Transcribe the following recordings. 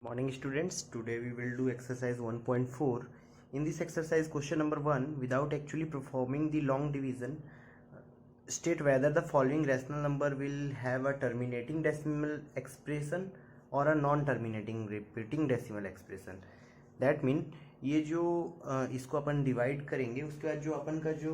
Morning students, today we will do exercise 1.4. In this exercise, question number 1, without actually performing the long division, state whether the following rational number will have a terminating decimal expression or a non-terminating repeating decimal expression. That mean ये जो इसको अपन divide करेंगे उसके बाद जो अपन का जो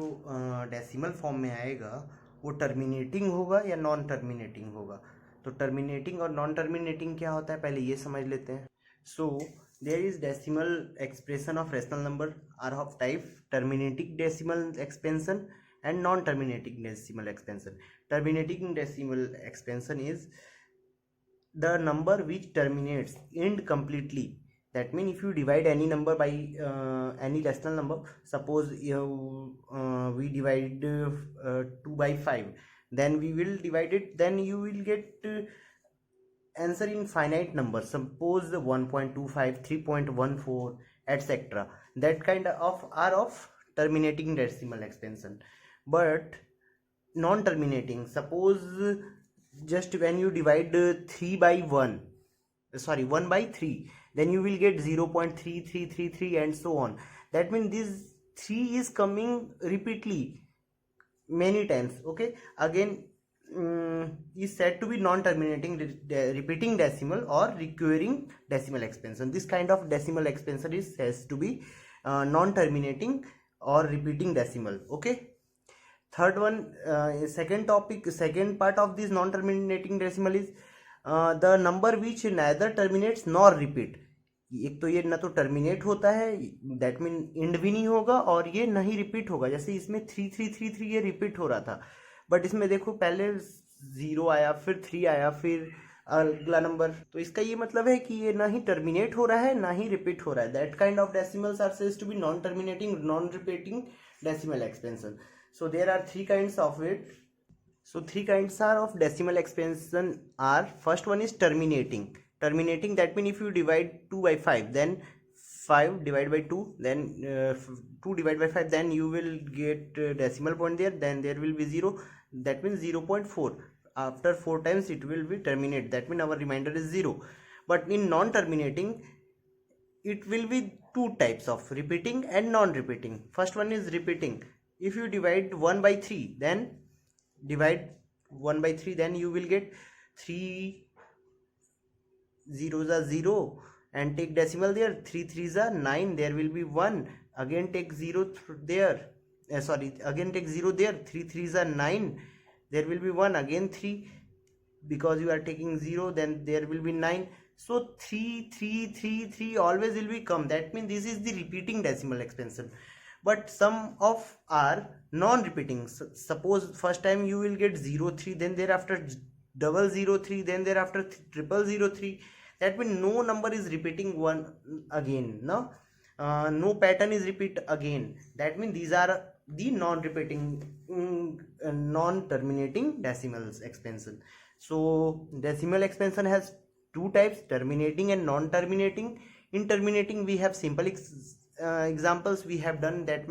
decimal form में आएगा वो टर्मिनेटिंग होगा या नॉन टर्मिनेटिंग होगा. तो टर्मिनेटिंग और नॉन टर्मिनेटिंग क्या होता है पहले ये समझ लेते हैं. So there is decimal expression of rational number are of type terminating decimal expansion and non-terminating decimal expansion. Terminating decimal expansion is the number which terminates incompletely. That means if you divide any number by any rational number, suppose we divide 2 by 5, then we will divide it, then you will get answer in finite numbers, suppose 1.25, 3.14, etc. That kind of are of terminating decimal expansion. But non-terminating, suppose just when you divide 3 by 1, sorry 1 by 3, then you will get 0.3333 and so on. That means this 3 is coming repeatedly many times. Okay, again is said to be non-terminating repeating decimal or recurring decimal expansion. This kind of decimal expansion is says to be non-terminating or repeating decimal. Okay, third one, second part of this non-terminating decimal is the number which neither terminates nor repeat. एक तो ये ना तो terminate होता है, that mean and भी नहीं होगा, और ये नहीं रिपीट होगा. जैसे इसमें 3333 ये रिपीट हो रहा था, बट इसमें देखो पहले 0 आया, फिर 3 आया, फिर अगला नंबर. तो इसका ये मतलब है कि ये ना ही टर्मिनेट हो रहा है ना ही रिपीट हो रहा है. That kind of decimals are said to be non terminating non repeating decimal expansion. So there are three kinds of it. So three kinds are of decimal expansion are, first one is terminating. Terminating, that means if you divide 2 by 5, then 5 divided by 2, then 2 divided by 5, then you will get decimal point there, then there will be 0, that means 0.4. After 4 times it will be terminate, that means our remainder is 0. But in non-terminating, it will be two types of repeating and non-repeating. First one is repeating. If you divide 1 by 3, then divide 1 by 3, then you will get 3 zeros are 0 and take decimal there, 3 threes are 9, there will be 1, again take 0 there, again take 0 there, 3 threes are 9, there will be 1, again 3, because you are taking 0, then there will be 9. So 3 3 3 3 always will be come. That means this is the repeating decimal expansion. But some of are non-repeating. Suppose first time you will get 0 3, then thereafter 003, then thereafter 0003. That means no number is repeating one again. No, no pattern is repeat again. That means these are the non-repeating non-terminating decimals expansion. So decimal expansion has two types, terminating and non-terminating. In terminating we have simple examples, we have done that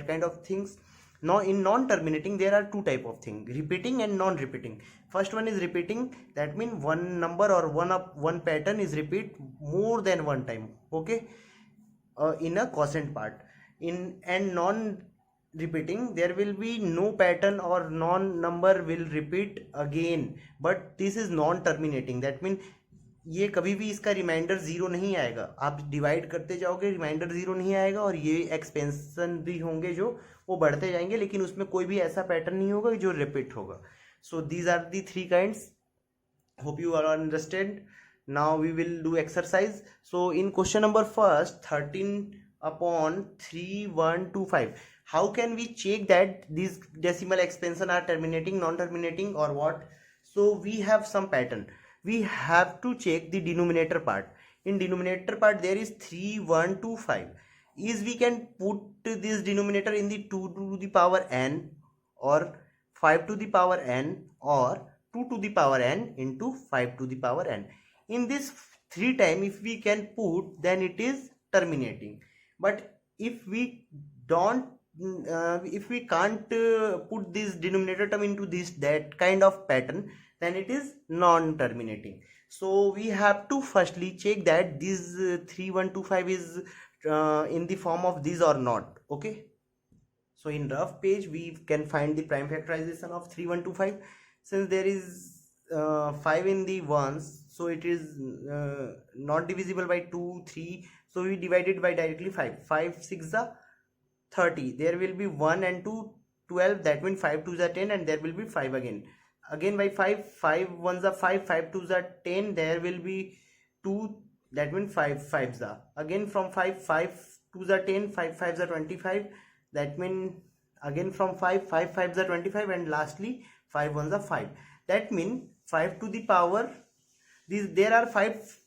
kind of things. Now in non-terminating there are two type of things, repeating and non-repeating. First one is repeating, that means one number or one pattern is repeat more than one time. Okay, in a quotient part. In and non-repeating, there will be no pattern or non-number will repeat again, but this is non-terminating. That means ये कभी भी इसका reminder 0 नहीं आएगा. आप divide करते जाओगे, reminder 0 नहीं आएगा, और ये एक्सपेंशन भी होंगे जो वो बढ़ते जाएंगे, लेकिन उसमें कोई भी ऐसा पैटर्न नहीं होगा जो रिपीट होगा. So these are the three kinds. Hope you are understand. Now we will do exercise. So in question number first 13/3125, how can we check that these decimal expansion are terminating, non-terminating, or what? So we have some pattern. We have to check the denominator part. In denominator part there is 3125. Is we can put this denominator in the 2 to the power n, or 5 to the power n, or 2 to the power n into 5 to the power n. In this 3 time if we can put, then it is terminating. But if we don't if we can't put this denominator term into this that kind of pattern, then it is non-terminating. So we have to firstly check that this 3125 is in the form of this or not. Okay, so in rough page we can find the prime factorization of 3125. Since there is 5 in the ones, so it is not divisible by 2 3, so we divide it by directly 5. 5 6 are 30, there will be 1 and 2 12, that means 5 2s are 10, and there will be 5 again by 5. 5 1s are 5, 5 2s are 10, there will be 2, that means 5 5s are again from 5. 5 2s are 10, 5 5s are 25, that means again from 5. 5 5s are 25, and lastly 5 1s are 5, that means 5 to the power, there are 5,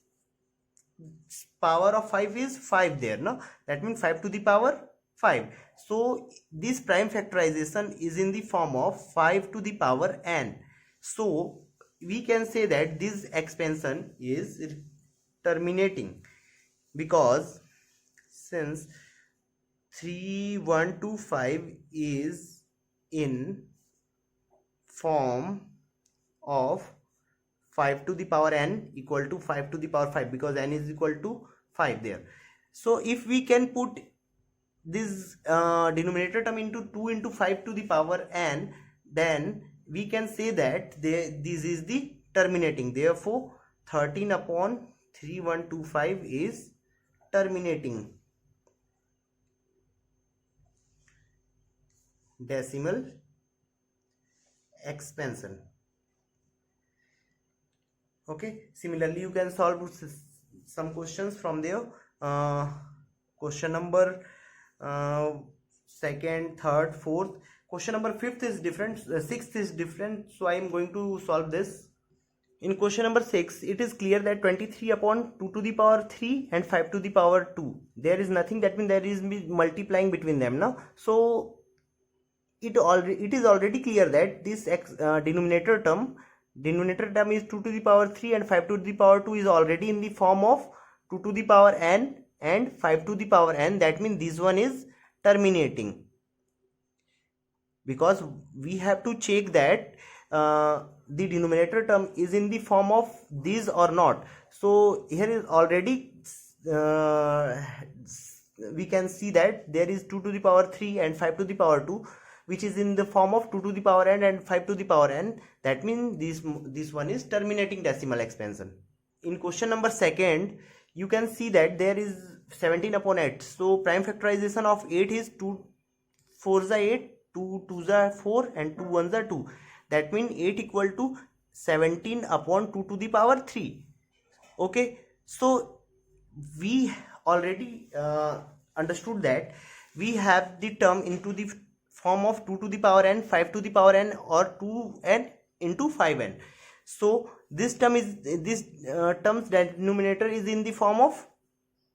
power of 5 is 5 there, no, that means 5 to the power 5. So this prime factorization is in the form of 5 to the power n. So we can say that this expansion is terminating, because since 3125 is in form of 5 to the power n equal to 5 to the power 5, because n is equal to 5 there. So if we can put this denominator term into 2 into 5 to the power n, then we can say that this is the terminating. Therefore 13 upon 3125 is terminating decimal expansion. Okay, similarly you can solve some questions from there. Question number second, third, fourth. Question number fifth is different, sixth is different, so I am going to solve this. In question number 6, it is clear that 23 upon 2 to the power 3 and 5 to the power 2, there is nothing, that means there is multiplying between them now. So it is already clear that this denominator term is 2 to the power 3 and 5 to the power 2 is already in the form of 2 to the power n and 5 to the power n, that means this one is terminating, because we have to check that the denominator term is in the form of these or not. So here is already we can see that there is 2 to the power 3 and 5 to the power 2, which is in the form of 2 to the power n and 5 to the power n, that means this one is terminating decimal expansion. In question number second, you can see that there is 17 upon 8, so prime factorization of 8 is 2 4s are 8, 2 2s are 4, and 2 1s are 2, that means 8 equal to 17 upon 2 to the power 3. Okay, so we already understood that we have the term into the form of 2 to the power n, 5 to the power n, or 2n into 5n. So this term is term's denominator is in the form of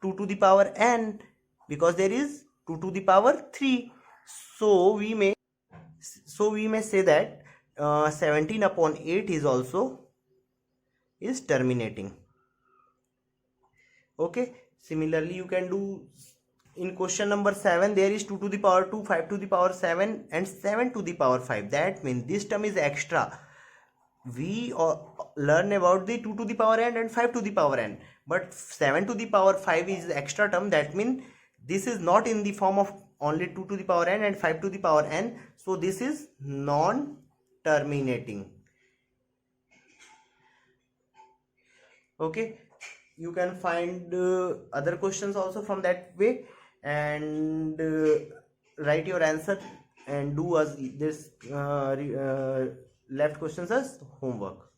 2 to the power n, because there is 2 to the power 3. So we may say that 17 upon 8 is also terminating. Okay, similarly you can do in question number 7, there is 2 to the power 2, 5 to the power 7, and 7 to the power 5, that means this term is extra. We learn about the 2 to the power n and 5 to the power n, but 7 to the power 5 is extra term, that means this is not in the form of only 2 to the power n and 5 to the power n, so this is non-terminating. Okay, you can find other questions also from that way, and write your answer and do as this left questions as homework.